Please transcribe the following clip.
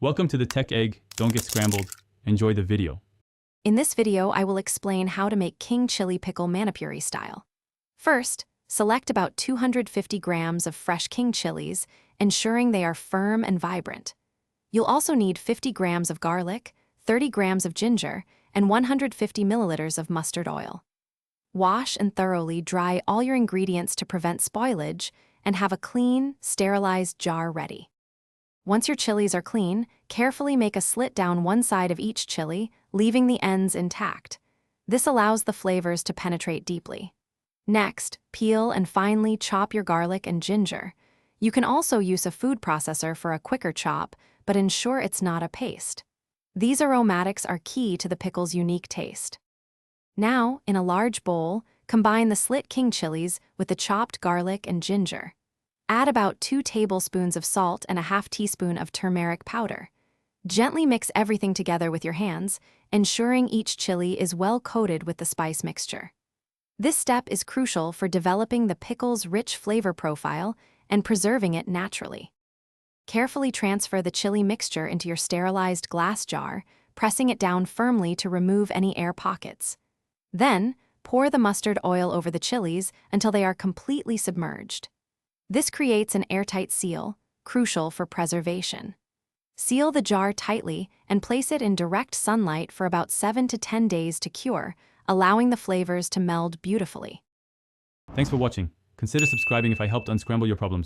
Welcome to the Tech Egg. Don't get scrambled. Enjoy the video. In this video, I will explain how to make King Chilli Pickle Manipuri style. First, select about 250 grams of fresh king chilies, ensuring they are firm and vibrant. You'll also need 50 grams of garlic, 30 grams of ginger, and 150 milliliters of mustard oil. Wash and thoroughly dry all your ingredients to prevent spoilage and have a clean, sterilized jar ready. Once your chilies are clean, carefully make a slit down one side of each chili, leaving the ends intact. This allows the flavors to penetrate deeply. Next, peel and finely chop your garlic and ginger. You can also use a food processor for a quicker chop, but ensure it's not a paste. These aromatics are key to the pickle's unique taste. Now, in a large bowl, combine the slit king chilies with the chopped garlic and ginger. Add about 2 tablespoons of salt and a half teaspoon of turmeric powder. Gently mix everything together with your hands, ensuring each chili is well coated with the spice mixture. This step is crucial for developing the pickle's rich flavor profile and preserving it naturally. Carefully transfer the chili mixture into your sterilized glass jar, pressing it down firmly to remove any air pockets. Then, pour the mustard oil over the chilies until they are completely submerged. This creates an airtight seal, crucial for preservation. Seal the jar tightly and place it in direct sunlight for about 7 to 10 days to cure, allowing the flavors to meld beautifully. Thanks for watching. Consider subscribing if I helped unscramble your problems.